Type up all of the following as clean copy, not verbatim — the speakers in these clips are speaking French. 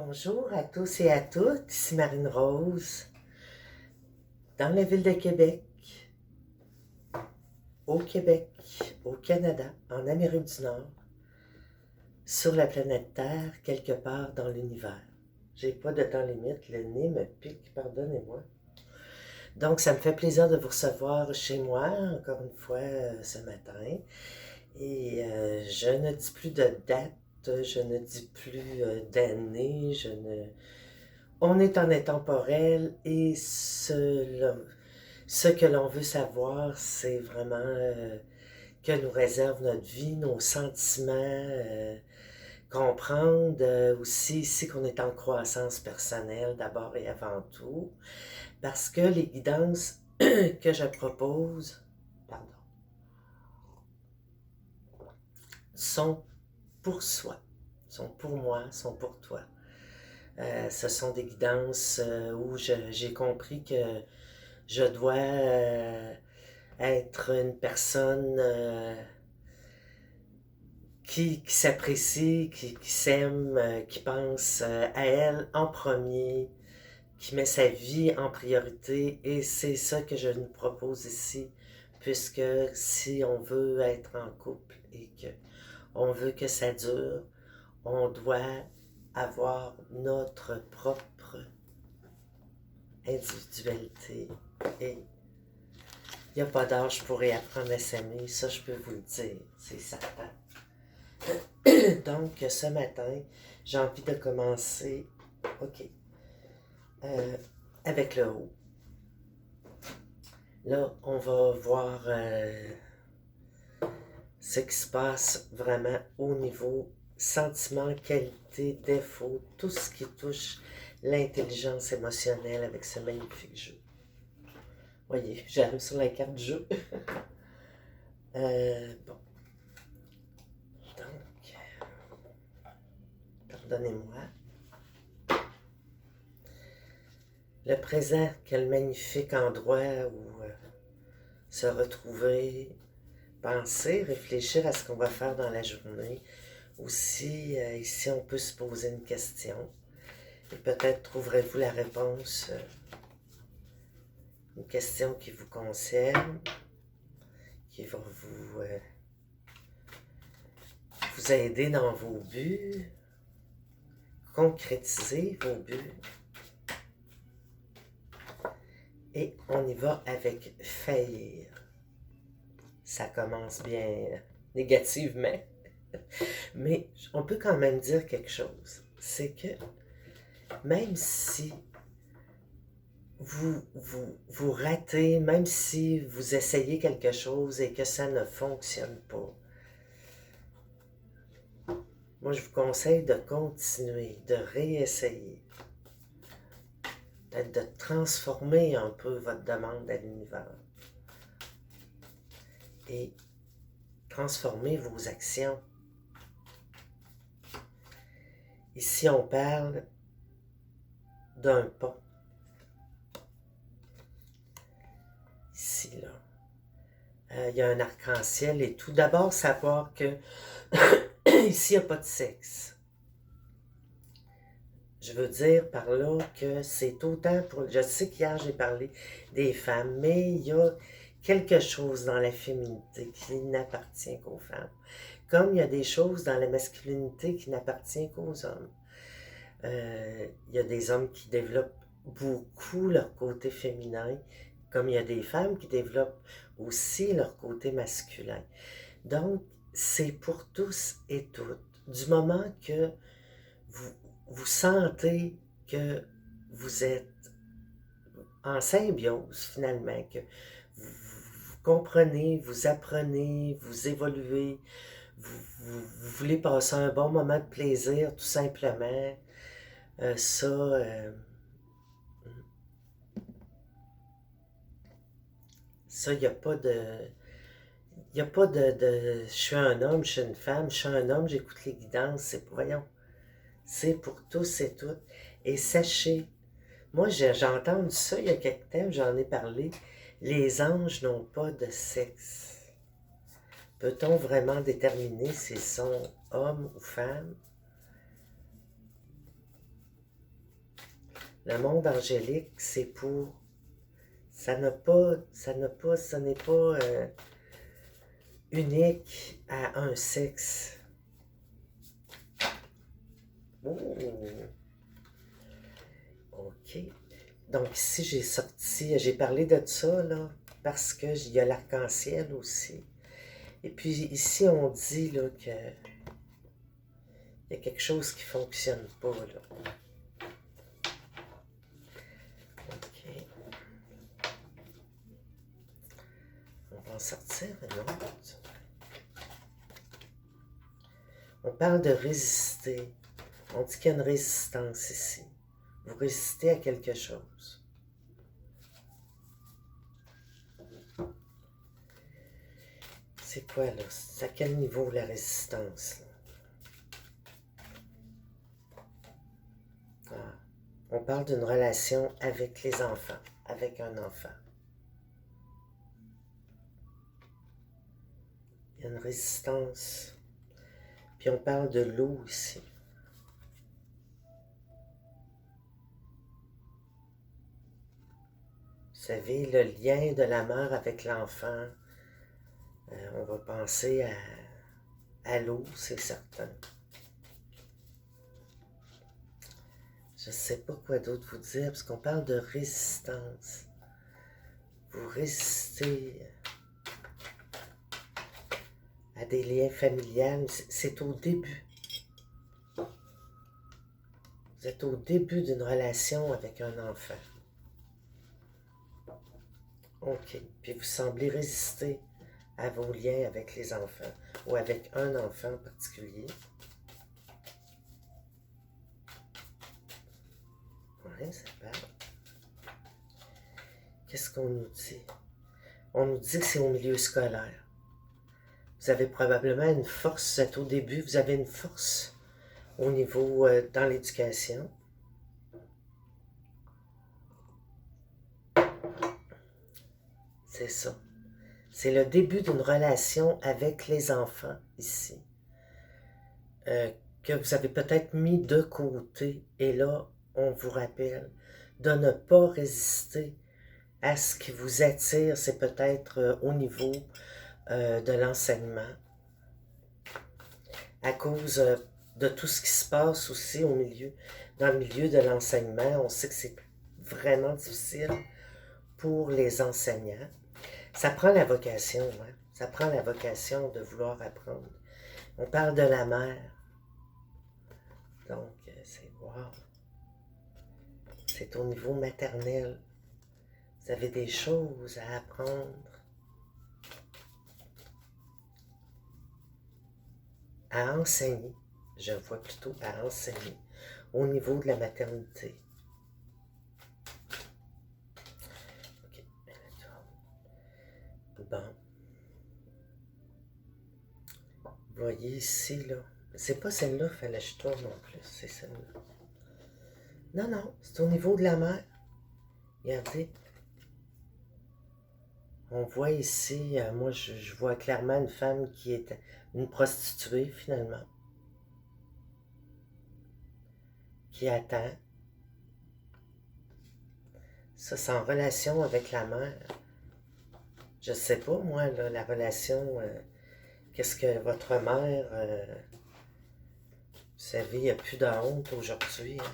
Bonjour à tous et à toutes, ici Marine Rose, dans la ville de Québec, au Canada, en Amérique du Nord, sur la planète Terre, quelque part dans l'univers. J'ai pas de temps limite, le nez me pique, pardonnez-moi. Donc, ça me fait plaisir de vous recevoir chez moi, encore une fois, ce matin. Et je ne dis plus de date, je ne dis plus d'année, On est en intemporel et ce que l'on veut savoir, c'est vraiment que nous réserve notre vie, nos sentiments, comprendre aussi ici qu'on est en croissance personnelle d'abord et avant tout, parce que les guidances que je propose, pardon, sont pour soi, sont pour moi, sont pour toi. Ce sont des guidances où j'ai compris que je dois être une personne qui s'apprécie, qui s'aime, qui pense à elle en premier, qui met sa vie en priorité. Et c'est ça que je nous propose ici, puisque si on veut être en couple et que on veut que ça dure, on doit avoir notre propre individualité. Et il n'y a pas d'âge pour réapprendre à s'aimer, ça je peux vous le dire, c'est certain. Donc ce matin, j'ai envie de commencer, ok, avec le haut. Là, on va voir ce qui se passe vraiment au niveau sentiment, qualité, défaut, tout ce qui touche l'intelligence émotionnelle avec ce magnifique jeu. Voyez, j'arrive sur la carte du jeu. Bon. Donc, pardonnez-moi. Le présent, quel magnifique endroit où se retrouver, penser, réfléchir à ce qu'on va faire dans la journée. Aussi, ici, on peut se poser une question. Et peut-être trouverez-vous la réponse, une question qui vous concerne, qui va vous aider dans vos buts, concrétiser vos buts. Et on y va avec faillir. Ça commence bien négativement, mais on peut quand même dire quelque chose. C'est que même si vous ratez, même si vous essayez quelque chose et que ça ne fonctionne pas, moi je vous conseille de continuer, de réessayer, peut-être de transformer un peu votre demande à l'univers et transformer vos actions. Ici, on parle d'un pont. Ici, là. Il y a un arc-en-ciel et tout. D'abord, savoir que ici, il n'y a pas de sexe. Je veux dire par là que c'est autant pour... Je sais qu'hier, j'ai parlé des femmes, mais il y a quelque chose dans la féminité qui n'appartient qu'aux femmes. Comme il y a des choses dans la masculinité qui n'appartiennent qu'aux hommes. Il y a des hommes qui développent beaucoup leur côté féminin, comme il y a des femmes qui développent aussi leur côté masculin. Donc, c'est pour tous et toutes. Du moment que vous, vous sentez que vous êtes en symbiose finalement, que vous comprenez, vous apprenez, vous évoluez, vous voulez passer un bon moment de plaisir tout simplement, ça, il n'y a pas de... Il n'y a pas de... Je suis un homme, je suis une femme, je suis un homme, j'écoute les guidances, c'est pour... Voyons, c'est pour tous et toutes. Et sachez, moi j'ai entendu ça il y a quelque temps, j'en ai parlé, les anges n'ont pas de sexe. Peut-on vraiment déterminer s'ils sont hommes ou femmes? Le monde angélique, c'est pour... ce n'est pas unique à un sexe. Oh, ok. Donc ici, j'ai parlé de ça, là, parce qu'il y a l'arc-en-ciel aussi. Et puis ici, on dit là, que il y a quelque chose qui ne fonctionne pas, là. Ok. On va en sortir un autre. On parle de résister. On dit qu'il y a une résistance ici. Vous résistez à quelque chose. C'est quoi, là? C'est à quel niveau la résistance, là? Ah. On parle d'une relation avec les enfants, avec un enfant. Il y a une résistance. Puis on parle de l'eau ici. Vous savez, le lien de la mère avec l'enfant, on va penser à l'eau, c'est certain. Je ne sais pas quoi d'autre vous dire, parce qu'on parle de résistance. Vous résistez à des liens familiales. C'est au début. Vous êtes au début d'une relation avec un enfant. OK. Puis vous semblez résister à vos liens avec les enfants, ou avec un enfant en particulier. Oui, ça parle. Qu'est-ce qu'on nous dit? On nous dit que c'est au milieu scolaire. Vous avez probablement une force, vous êtes au début, vous avez une force au niveau dans l'éducation. C'est ça. C'est le début d'une relation avec les enfants ici. Que vous avez peut-être mis de côté. Et là, on vous rappelle de ne pas résister à ce qui vous attire. C'est peut-être au niveau de l'enseignement. À cause de tout ce qui se passe aussi dans le milieu de l'enseignement. On sait que c'est vraiment difficile pour les enseignants. Ça prend la vocation, hein? Ça prend la vocation de vouloir apprendre. On parle de la mère. Donc, c'est wow. C'est au niveau maternel. Vous avez des choses à apprendre. À enseigner. Je vois plutôt à enseigner. Au niveau de la maternité. OK. Bon. Vous voyez ici, là. C'est pas celle-là qu'il fallait que je tourne en plus. C'est celle-là. Non, non. C'est au niveau de la mère. Regardez. On voit ici, moi je vois clairement une femme qui est une prostituée finalement, qui attend. Ça, c'est en relation avec la mère. Je sais pas, moi, là, la relation, qu'est-ce que votre mère, vous savez, il n'y a plus de honte aujourd'hui. Hein?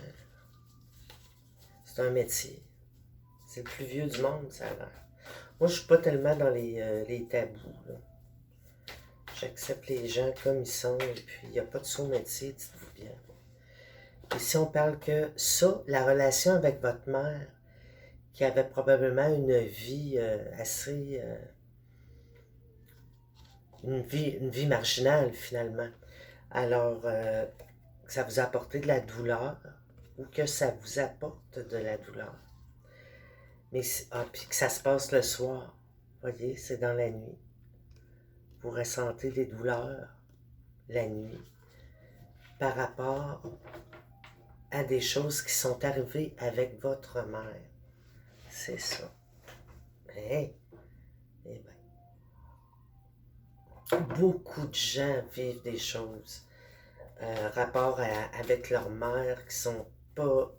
C'est un métier. C'est le plus vieux du monde, ça a l'air. Moi, je suis pas tellement dans les tabous, là. J'accepte les gens comme ils sont, et puis il n'y a pas de sous-métier, dites-vous bien. Ici, on parle que ça, la relation avec votre mère, qui avait probablement une vie assez... une vie marginale, finalement. Alors, que ça vous a apporté de la douleur, ou que ça vous apporte de la douleur. Mais, puis que ça se passe le soir. Vous voyez, c'est dans la nuit. Vous ressentez les douleurs la nuit par rapport à des choses qui sont arrivées avec votre mère. C'est ça. Mais, eh bien, beaucoup de gens vivent des choses rapport avec leur mère qui sont pas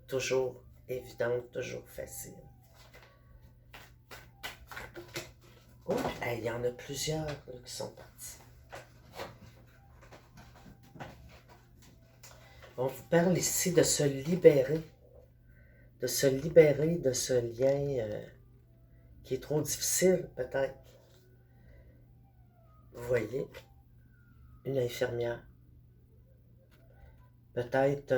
toujours évidente, toujours facile. Oh, il y en a plusieurs là, qui sont partis. On vous parle ici de se libérer de ce lien qui est trop difficile, peut-être. Vous voyez, une infirmière. Peut-être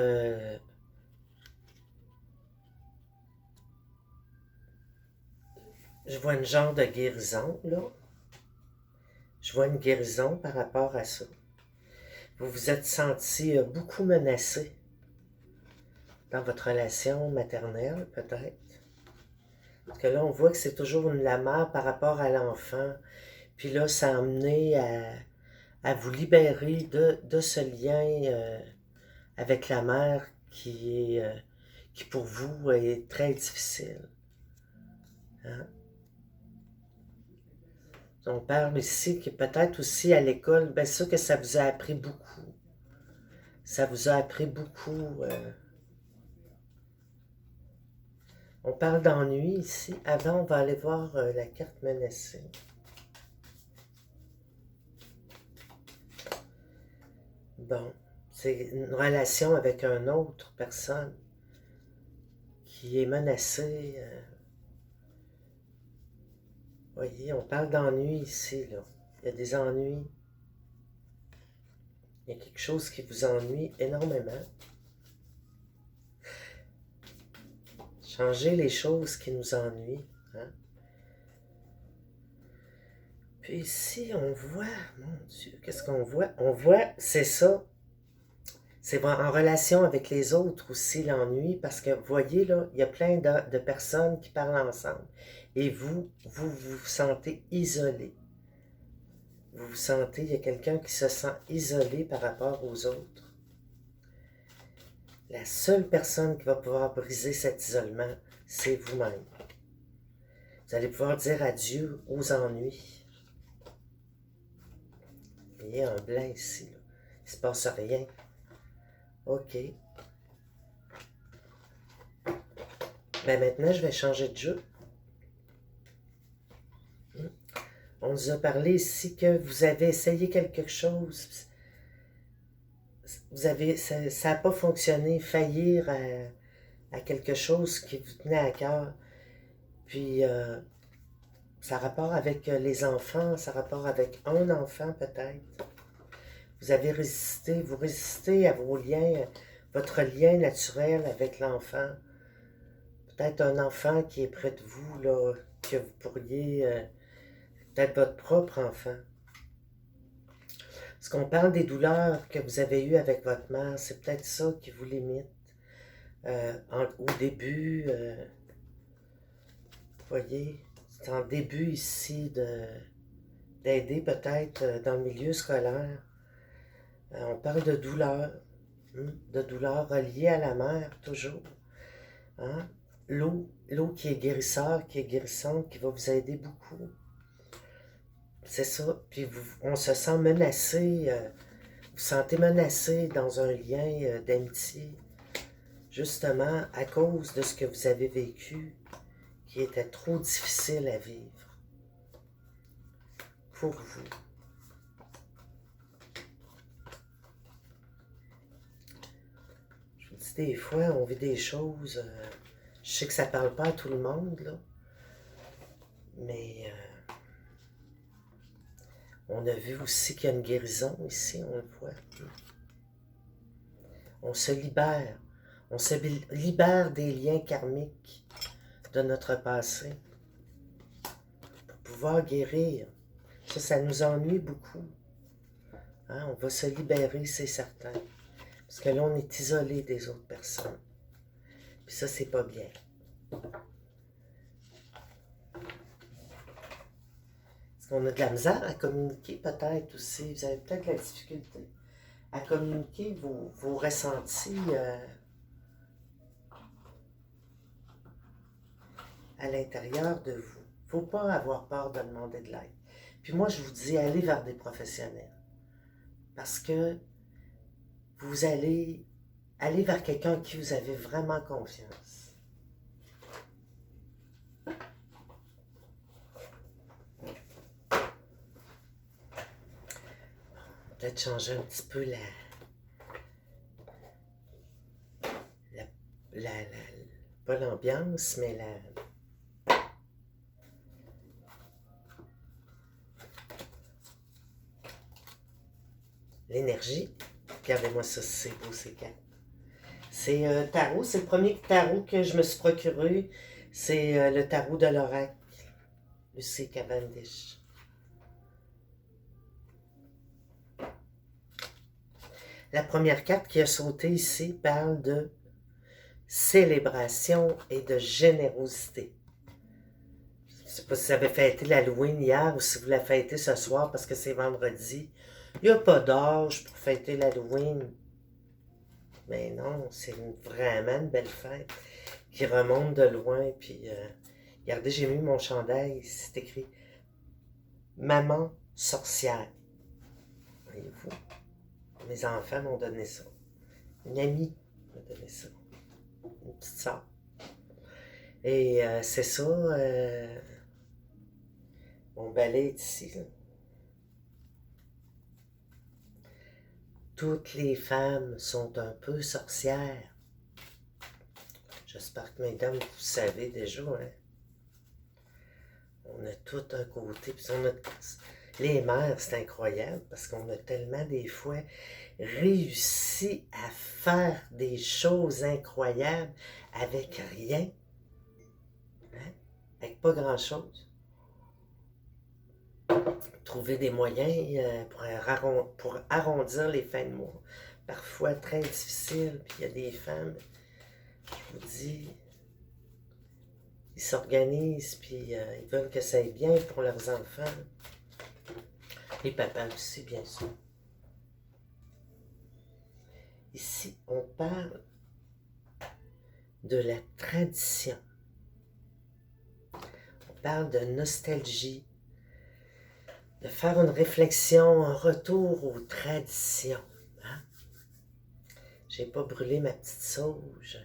je vois une genre de guérison, là. Je vois une guérison par rapport à ça. Vous vous êtes senti beaucoup menacé dans votre relation maternelle, peut-être. Parce que là, on voit que c'est toujours la mère par rapport à l'enfant. Puis là, ça a amené à vous libérer de ce lien avec la mère qui pour vous est très difficile. Hein? On parle ici que peut-être aussi à l'école, bien sûr que ça vous a appris beaucoup. Ça vous a appris beaucoup. On parle d'ennui ici. Avant, on va aller voir la carte menacée. Bon, c'est une relation avec une autre personne qui est menacée. Voyez, on parle d'ennui ici, là. Il y a des ennuis. Il y a quelque chose qui vous ennuie énormément. Changer les choses qui nous ennuient. Hein? Puis ici, on voit, mon Dieu, qu'est-ce qu'on voit? On voit, c'est ça. C'est en relation avec les autres aussi, l'ennui, parce que vous voyez, là, il y a plein de personnes qui parlent ensemble. Et vous sentez isolé. Vous vous sentez, il y a quelqu'un qui se sent isolé par rapport aux autres. La seule personne qui va pouvoir briser cet isolement, c'est vous-même. Vous allez pouvoir dire adieu aux ennuis. Vous voyez, en blanc ici, là. Il ne se passe rien. OK. Ben maintenant, je vais changer de jeu. On nous a parlé ici que vous avez essayé quelque chose. Ça n'a pas fonctionné. Faillir à quelque chose qui vous tenait à cœur. Puis, ça a rapport avec les enfants, ça a rapport avec un enfant peut-être. Vous avez résisté, vous résistez à vos liens, votre lien naturel avec l'enfant. Peut-être un enfant qui est près de vous, là, que vous pourriez... peut-être votre propre enfant. Parce qu'on parle des douleurs que vous avez eues avec votre mère, c'est peut-être ça qui vous limite. Au début, vous voyez, c'est en début ici d'aider peut-être dans le milieu scolaire. On parle de douleurs reliées à la mère, toujours. Hein? L'eau qui est guérisseur, qui est guérissante, qui va vous aider beaucoup. C'est ça. Puis on se sent menacé, vous sentez menacé dans un lien d'amitié, justement à cause de ce que vous avez vécu, qui était trop difficile à vivre pour vous. Je vous dis, des fois, on vit des choses, je sais que ça ne parle pas à tout le monde, là, mais on a vu aussi qu'il y a une guérison ici, on le voit. On se libère. On se libère des liens karmiques de notre passé pour pouvoir guérir. Ça nous ennuie beaucoup. Hein? On va se libérer, c'est certain. Parce que là, on est isolé des autres personnes. Puis ça, c'est pas bien. Est-ce qu'on a de la misère à communiquer peut-être aussi? Vous avez peut-être la difficulté à communiquer vos ressentis à l'intérieur de vous. Il ne faut pas avoir peur de demander de l'aide. Puis moi, je vous dis, allez vers des professionnels. Parce que vous allez aller vers quelqu'un en qui vous avez vraiment confiance. peut-être changer un petit peu la, la- pas l'ambiance, mais l'énergie. Regardez-moi ça, c'est beau, ces cartes. C'est tarot, c'est le premier tarot que je me suis procuré. C'est le tarot de l'oracle, Lucy Cavendish. La première carte qui a sauté ici parle de célébration et de générosité. Je ne sais pas si vous avez fêté l'Halloween hier ou si vous la fêtez ce soir parce que c'est vendredi. Il n'y a pas d'âge pour fêter l'Halloween. Mais non, c'est vraiment une belle fête qui remonte de loin. Puis, regardez, j'ai mis mon chandail, c'est écrit Maman sorcière. Voyez-vous, mes enfants m'ont donné ça. Une amie m'a donné ça. Une petite sœur. Et c'est ça, mon balai est ici. Là. Toutes les femmes sont un peu sorcières. J'espère que mesdames, vous savez déjà, hein. On a tout un côté. Puis on a... Les mères, c'est incroyable parce qu'on a tellement des fois réussi à faire des choses incroyables avec rien. Hein? Avec pas grand-chose. Trouver des moyens pour arrondir les fins de mois. Parfois très difficile. Puis il y a des femmes, je vous dis, ils s'organisent, puis ils veulent que ça aille bien pour leurs enfants. Les papas aussi, bien sûr. Ici, on parle de la tradition. On parle de nostalgie, de faire une réflexion, un retour aux traditions. Hein? J'ai pas brûlé ma petite sauge.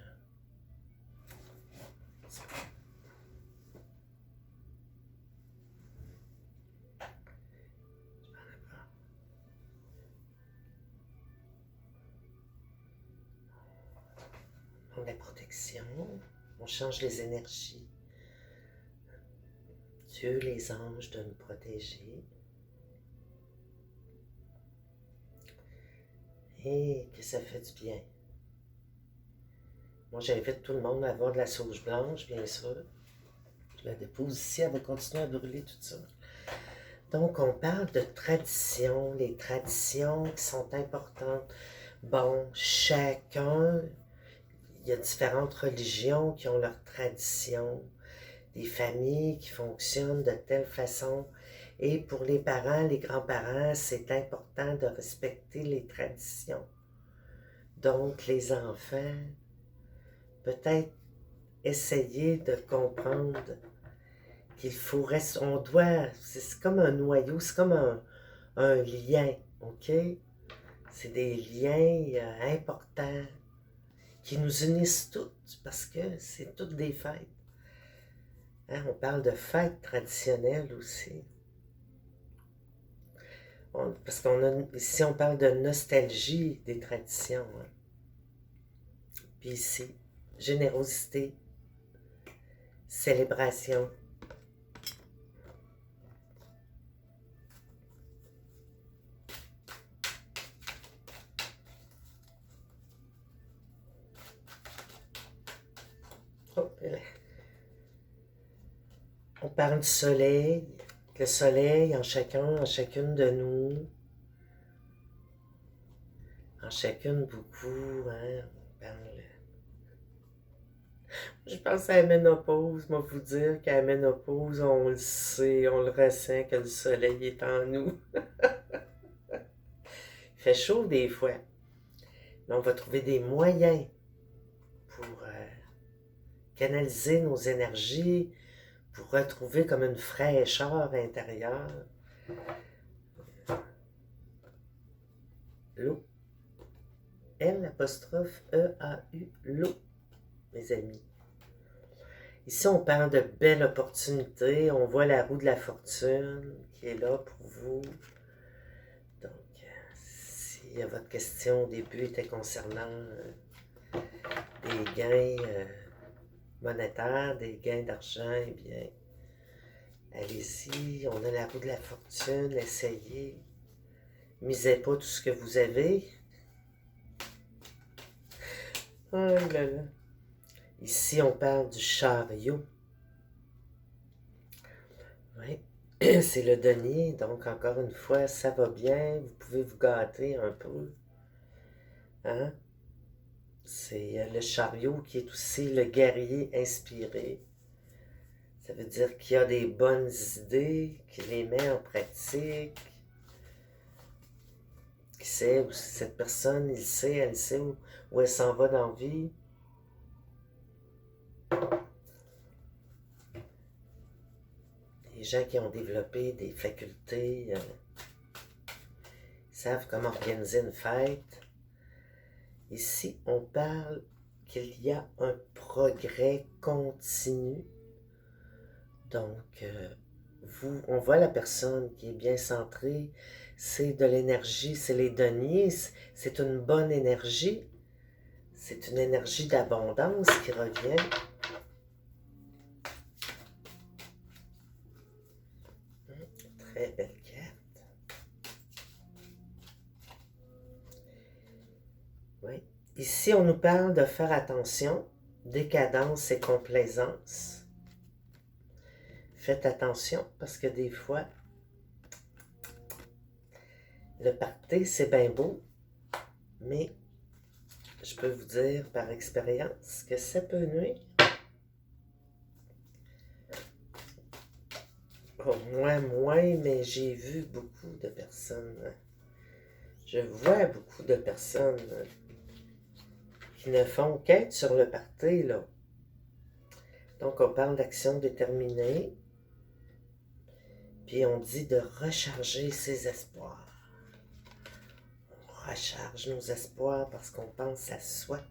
La protection, on change les énergies. Dieu, les anges de nous protéger. Et que ça fait du bien. Moi, j'invite tout le monde à avoir de la sauge blanche, bien sûr. Je la dépose ici, elle va continuer à brûler tout ça. Donc, on parle de traditions, les traditions qui sont importantes. Bon, chacun, il y a différentes religions qui ont leurs traditions, des familles qui fonctionnent de telle façon. Et pour les parents, les grands-parents, c'est important de respecter les traditions. Donc, les enfants, peut-être essayer de comprendre qu'il faut rester, on doit, c'est comme un noyau, c'est comme un lien, ok? C'est des liens importants qui nous unissent toutes parce que c'est toutes des fêtes. Hein, on parle de fêtes traditionnelles aussi. Parce ici on parle de nostalgie des traditions. Hein. Puis ici, générosité, célébration. Oh, on parle du soleil, le soleil en chacun, en chacune de nous, en chacune beaucoup, hein, on parle. Je pense à la ménopause, moi vous dire qu'à la ménopause, on le sait, on le ressent que le soleil est en nous. Il fait chaud des fois, mais on va trouver des moyens pour canaliser nos énergies, pour retrouver comme une fraîcheur intérieure. L'eau. L''E'-A'-U, l'eau, mes amis. Ici, on parle de belles opportunités. On voit la roue de la fortune qui est là pour vous. Donc, votre question au début était concernant des gains monétaires, des gains d'argent, eh bien, allez-y, on a la roue de la fortune, essayez. Misez pas tout ce que vous avez. Oh là là. Ici, on parle du chariot. Oui, c'est le denier, donc encore une fois, ça va bien, vous pouvez vous gâter un peu. Hein? C'est le chariot qui est aussi le guerrier inspiré. Ça veut dire qu'il a des bonnes idées, qu'il les met en pratique. Qui sait où cette personne, elle sait où elle s'en va dans la vie. Les gens qui ont développé des facultés savent comment organiser une fête. Ici, on parle qu'il y a un progrès continu. Donc, on voit la personne qui est bien centrée, c'est de l'énergie, c'est les deniers, c'est une bonne énergie, c'est une énergie d'abondance qui revient. Très belle carte. Oui. Ici, on nous parle de faire attention, décadence et complaisance. Faites attention parce que des fois, le party, c'est bien beau, mais je peux vous dire par expérience que ça peut nuire. Bon, moi, moins, mais j'ai vu beaucoup de personnes. Je vois beaucoup de personnes qui ne font qu'être sur le party, là. Donc, on parle d'action déterminée. Puis, on dit de recharger ses espoirs. On recharge nos espoirs parce qu'on pense à soi.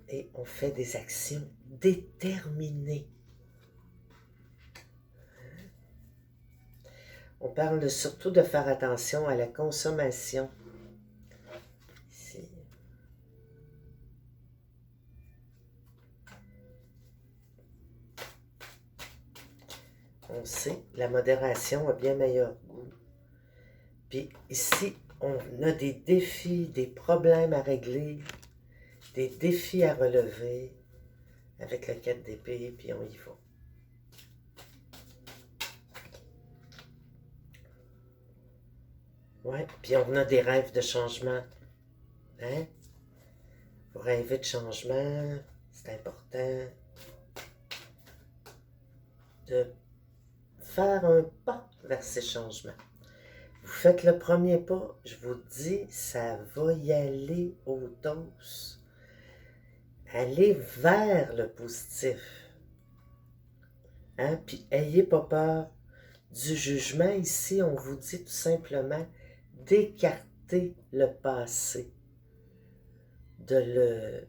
Et on fait des actions déterminées. On parle surtout de faire attention à la consommation. Ici. On sait, la modération a bien meilleur goût. Puis ici, on a des défis, des problèmes à régler, des défis à relever avec le 4 d'épée, puis on y va. Ouais, puis on a des rêves de changement. Hein? Vous rêvez de changement, c'est important de faire un pas vers ces changements. Vous faites le premier pas, je vous dis, ça va y aller au dos. Allez vers le positif. Hein? Puis ayez pas peur du jugement. Ici, on vous dit tout simplement d'écarter le passé, de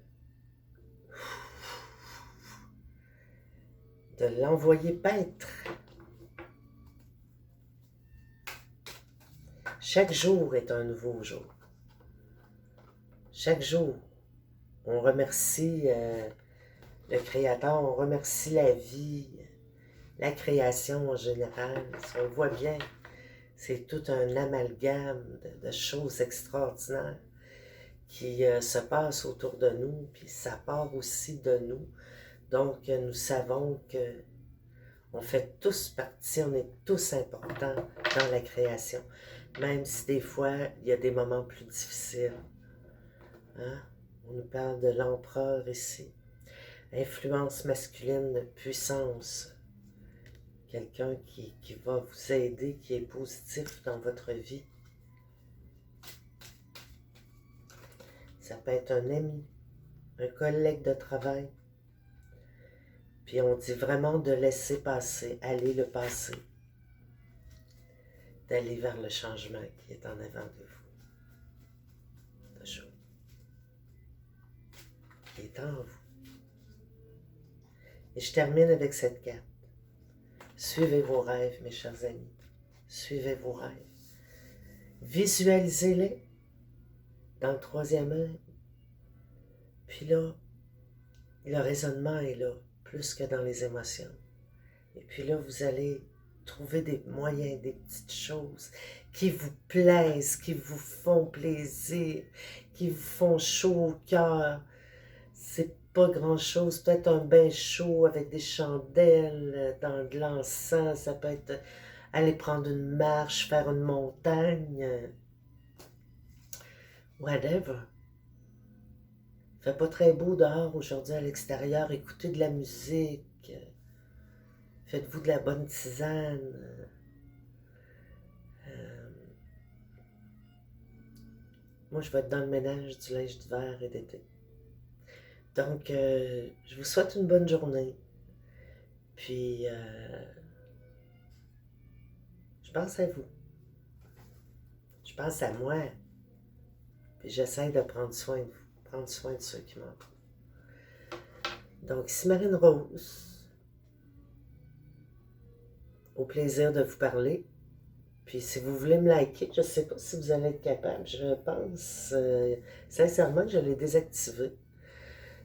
l'envoyer paître. Chaque jour est un nouveau jour. Chaque jour, on remercie le Créateur, on remercie la vie, la création en général. On voit bien, c'est tout un amalgame de choses extraordinaires qui se passent autour de nous, puis ça part aussi de nous. Donc, nous savons que on fait tous partie, on est tous importants dans la création, même si des fois, il y a des moments plus difficiles. Hein? On nous parle de l'empereur ici. Influence masculine, puissance. Quelqu'un qui va vous aider, qui est positif dans votre vie. Ça peut être un ami, un collègue de travail. Puis on dit vraiment de laisser passer, aller le passer. D'aller vers le changement qui est en avant de vous. Toujours. Qui est en vous. Et je termine avec cette carte. Suivez vos rêves, mes chers amis. Suivez vos rêves. Visualisez-les dans le troisième œil. Puis là, le raisonnement est là, plus que dans les émotions. Et puis là, vous allez trouver des moyens, des petites choses qui vous plaisent, qui vous font plaisir, qui vous font chaud au cœur. C'est pas grand-chose, peut-être un bain chaud avec des chandelles, dans de l'encens, ça peut être aller prendre une marche, faire une montagne, whatever. Il fait pas très beau dehors aujourd'hui à l'extérieur, écoutez de la musique, faites-vous de la bonne tisane. Euh, Moi, je vais être dans le ménage du linge d'hiver et d'été. Donc, je vous souhaite une bonne journée. Puis, je pense à vous. Je pense à moi. Puis, j'essaie de prendre soin de vous. Prendre soin de ceux qui m'entourent. Donc, ici Marine Rose. Au plaisir de vous parler. Puis, si vous voulez me liker, je ne sais pas si vous allez être capable. Je pense sincèrement que je l'ai désactivé.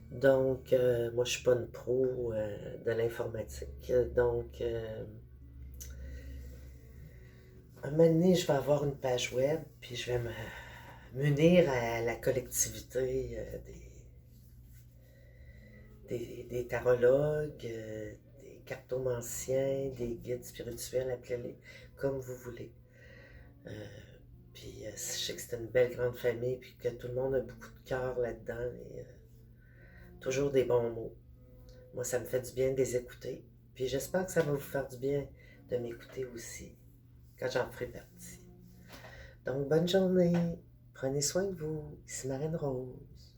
Donc, moi, je ne suis pas une pro de l'informatique. Donc, un moment donné, je vais avoir une page web, puis je vais m'unir à la collectivité des tarologues, des cartomanciens, des guides spirituels, appelez-les comme vous voulez. Puis, je sais que c'est une belle grande famille, puis que tout le monde a beaucoup de cœur là-dedans, et toujours des bons mots. Moi, ça me fait du bien de les écouter. Puis j'espère que ça va vous faire du bien de m'écouter aussi, quand j'en ferai partie. Donc, bonne journée. Prenez soin de vous. Ici Marine Rose.